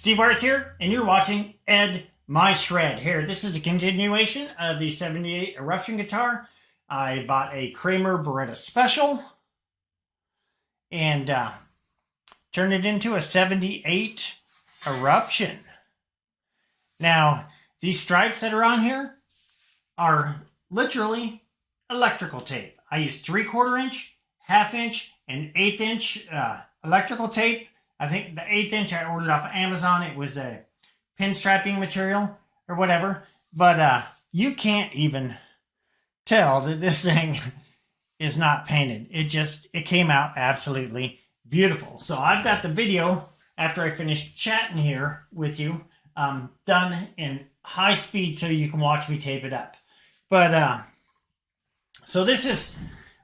Steve Weyerts here, and you're watching Ed My Shred. Here, this is a continuation of the 78 Eruption guitar. I bought a Kramer Baretta Special and turned it into a 78 Eruption. Now, these stripes that are on here are literally electrical tape. I used 3/4 inch, 1/2 inch, and 1/8 inch electrical tape. I think the 1/8 inch I ordered off of Amazon. It was a pinstriping material or whatever. But you can't even tell that this thing is not painted. It came out absolutely beautiful. So I've got the video after I finished chatting here with you done in high speed so you can watch me tape it up. But so this is,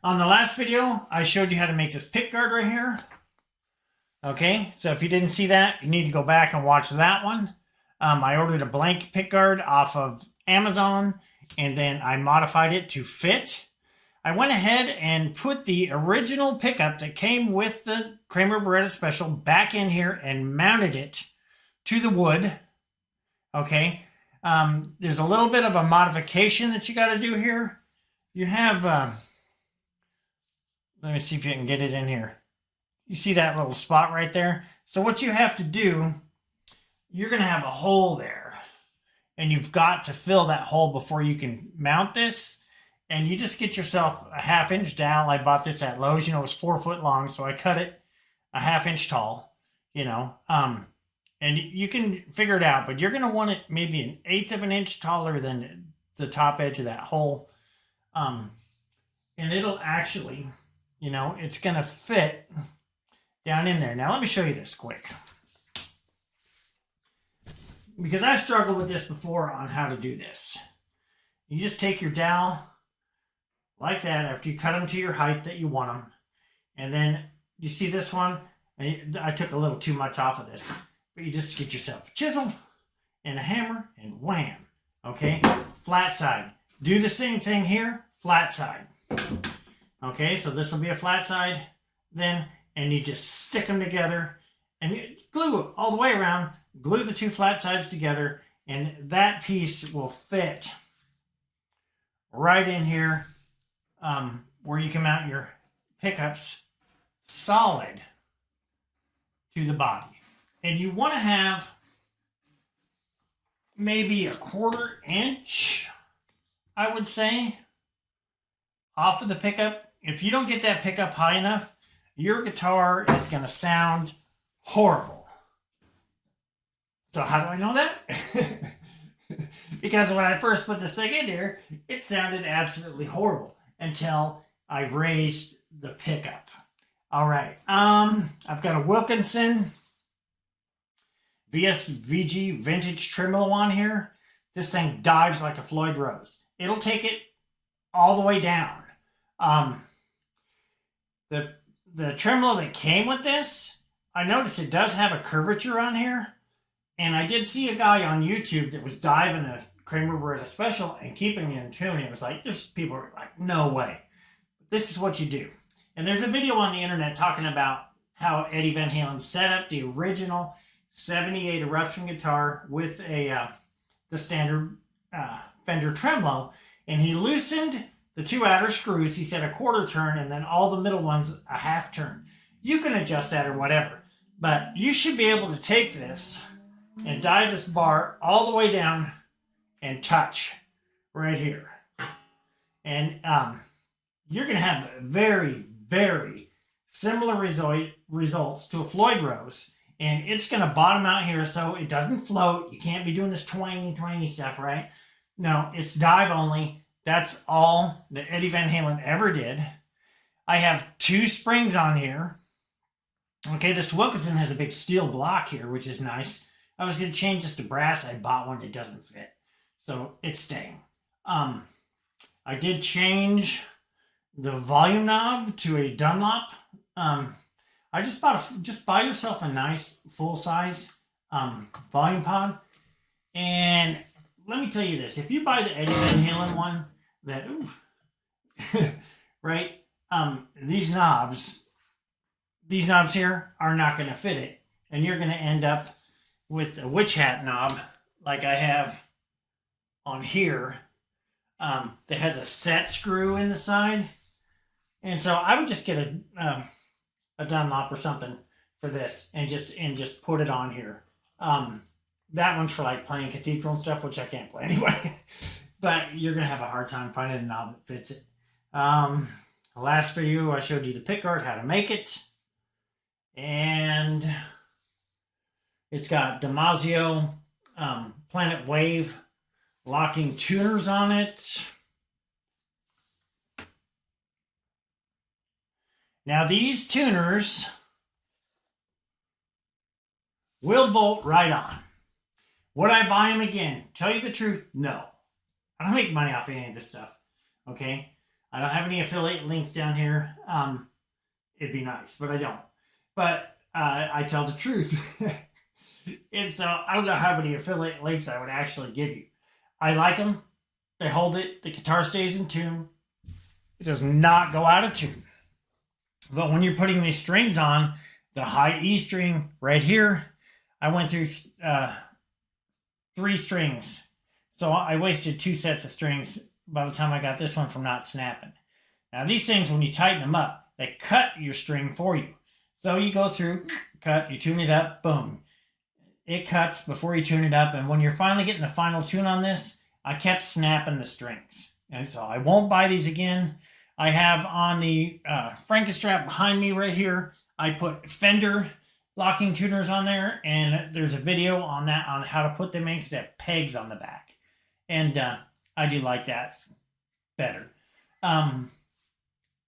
on the last video, I showed you how to make this pick guard right here. Okay, so if you didn't see that, you need to go back and watch that one. I ordered a blank pick guard off of Amazon, and then I modified it to fit. I went ahead and put the original pickup that came with the Kramer Baretta Special back in here and mounted it to the wood. Okay, there's a little bit of a modification that you got to do here. You have, let me see if you can get it in here. You see that little spot right there? So what you have to do, you're going to have a hole there. And you've got to fill that hole before you can mount this. And you just get yourself a 1/2 inch dowel. I bought this at Lowe's. You know, it was 4 foot long. So I cut it a 1/2 inch tall, you know. And you can figure it out. But you're going to want it maybe 1/8 of an inch taller than the top edge of that hole. And it'll actually, you know, it's going to fit down in there. Now let me show you this quick, because I struggled with this before on how to do this. You just take your dowel like that after you cut them to your height that you want them, and then you see this one, I took a little too much off of this, but you just get yourself a chisel and a hammer and wham. Okay, flat side. Do the same thing here, flat side. Okay, so this will be a flat side then, and you just stick them together and you glue all the way around, glue the two flat sides together, and that piece will fit right in here where you can mount your pickups solid to the body. And you want to have maybe 1/4 inch, I would say, off of the pickup. If you don't get that pickup high enough, your guitar is going to sound horrible. So how do I know that? Because when I first put this thing in here, it sounded absolutely horrible until I raised the pickup. All right. I've got a Wilkinson VSVG vintage tremolo on here. This thing dives like a Floyd Rose. It'll take it all the way down. The tremolo that came with this, I noticed it does have a curvature on here. And I did see a guy on YouTube that was diving a Kramer Baretta Special and keeping it in tune. It was like, there's people who are like, no way. This is what you do. And there's a video on the internet talking about how Eddie Van Halen set up the original 78 Eruption guitar with the standard Fender tremolo. And he loosened the two outer screws. He said 1/4 turn, and then all the middle ones a 1/2 turn. You can adjust that or whatever. But you should be able to take this and dive this bar all the way down and touch right here. And you're going to have very, very similar results to a Floyd Rose. And it's going to bottom out here so it doesn't float. You can't be doing this twangy stuff, right? No, it's dive only. That's all that Eddie Van Halen ever did. I have 2 springs on here. Okay, this Wilkinson has a big steel block here, which is nice. I was going to change this to brass. I bought one that doesn't fit, so it's staying. I did change the volume knob to a Dunlop. I just buy yourself a nice full-size volume pod. And let me tell you this: if you buy the Eddie Van Halen one, right? These knobs here are not going to fit it, and you're going to end up with a witch hat knob like I have on here that has a set screw in the side. And so I would just get a Dunlop or something for this and just put it on here. That one's for like playing cathedral and stuff, which I can't play anyway. But you're going to have a hard time finding a knob that fits it. The last video I showed you the pickguard, how to make it. And it's got Damasio Planet Wave locking tuners on it. Now these tuners will bolt right on. Would I buy them again? Tell you the truth, no. I don't make money off any of this stuff, okay? I don't have any affiliate links down here. It'd be nice, but I don't. But I tell the truth. And so I don't know how many affiliate links I would actually give you. I like them. They hold it. The guitar stays in tune. It does not go out of tune. But when you're putting these strings on, the high E string right here, I went through 3 strings. So I wasted 2 sets of strings by the time I got this one from not snapping. Now these things, when you tighten them up, they cut your string for you. So you go through, cut, you tune it up, boom. It cuts before you tune it up. And when you're finally getting the final tune on this, I kept snapping the strings. And so I won't buy these again. I have on the Frankenstrap behind me right here, I put Fender locking tuners on there, and there's a video on that on how to put them in because they have pegs on the back. And I do like that better.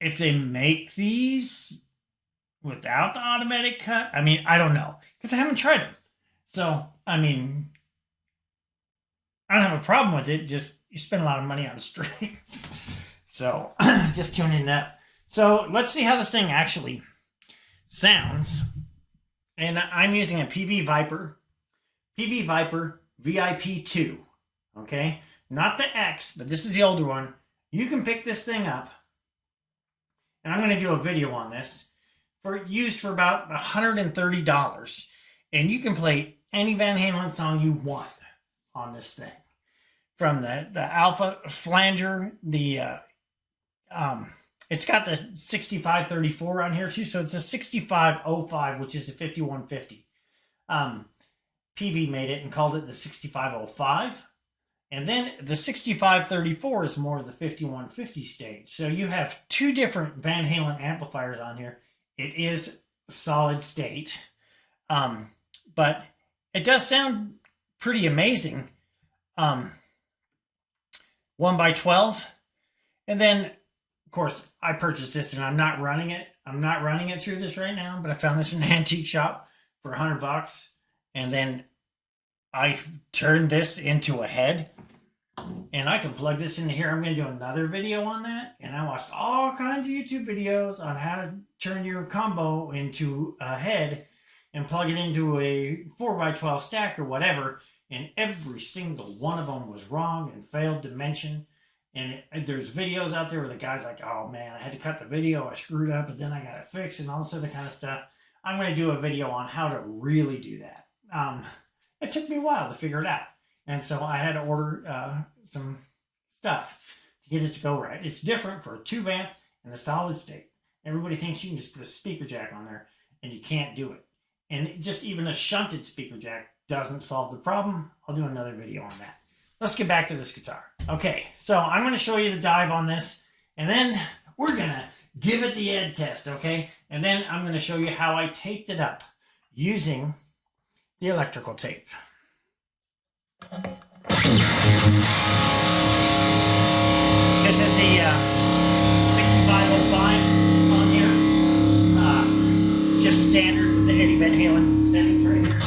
If they make these without the automatic cut, I mean, I don't know because I haven't tried them. So, I mean, I don't have a problem with it. Just you spend a lot of money on strings. So, just tuning it up. So, let's see how this thing actually sounds. And I'm using a PV Viper VIP2. Okay? Not the X, but this is the older one. You can pick this thing up. And I'm going to do a video on this. Used for about $130. And you can play any Van Halen song you want on this thing. From the Alpha Flanger, it's got the 6534 on here too, so it's a 6505, which is a 5150. PV made it and called it the 6505. And then the 6534 is more of the 5150 stage. So you have 2 different Van Halen amplifiers on here. It is solid state. But it does sound pretty amazing. 1x12. And then, of course, I purchased this and I'm not running it. I'm not running it through this right now, but I found this in an antique shop for $100. And then I turned this into a head. And I can plug this into here. I'm going to do another video on that. And I watched all kinds of YouTube videos on how to turn your combo into a head and plug it into a 4x12 stack or whatever. And every single one of them was wrong and failed to mention. And there's videos out there where the guy's like, oh man, I had to cut the video. I screwed up, and then I got it fixed and all this other kind of stuff. I'm going to do a video on how to really do that. It took me a while to figure it out. And so I had to order some stuff to get it to go right. It's different for a tube amp and a solid state. Everybody thinks you can just put a speaker jack on there, and you can't do it. And just even a shunted speaker jack doesn't solve the problem. I'll do another video on that. Let's get back to this guitar. Okay, so I'm going to show you the dive on this, and then we're going to give it the Ed test, okay? And then I'm going to show you how I taped it up using the electrical tape. This is the 6505 on here. Just standard with the Eddie Van Halen settings right here.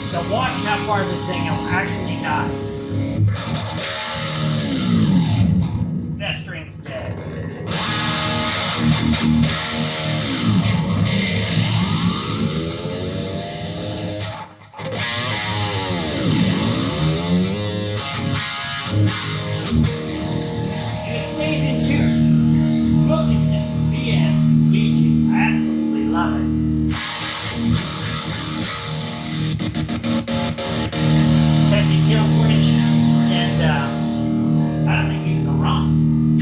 So watch how far this thing will actually dive. That string's dead. yes, Fiji. I absolutely love it. Testing kill switch, and I don't think you can go wrong.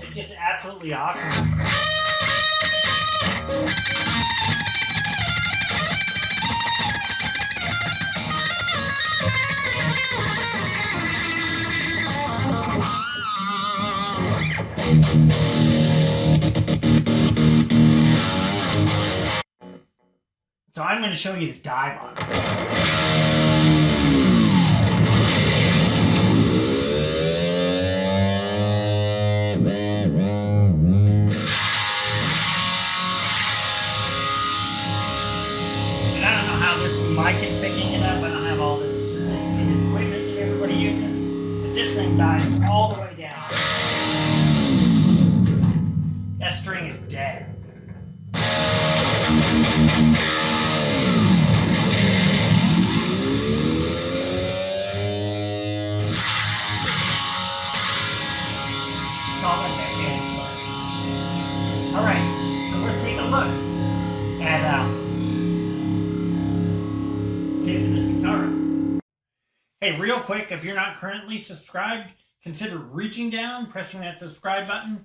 It's just absolutely awesome. So I'm going to show you the dive on this. And I don't know how this mic is picking it up. I don't have all this sophisticated equipment that everybody uses. But this thing dives all the way down. That string is dead. Alright, so let's take a look at taping this guitar up. Hey, real quick, if you're not currently subscribed, consider reaching down, pressing that subscribe button,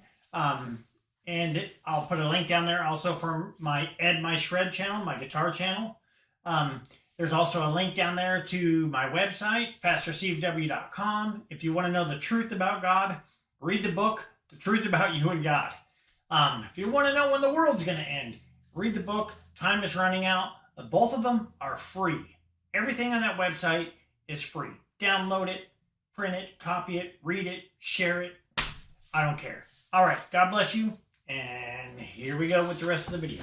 and I'll put a link down there also for my Ed My Shred channel, my guitar channel. There's also a link down there to my website, pastorcw.com. If you want to know the truth about God, read the book, The Truth About You and God. If you want to know when the world's going to end, read the book, Time is Running Out. Both of them are free. Everything on that website is free. Download it, print it, copy it, read it, share it. I don't care. All right, God bless you, and here we go with the rest of the video.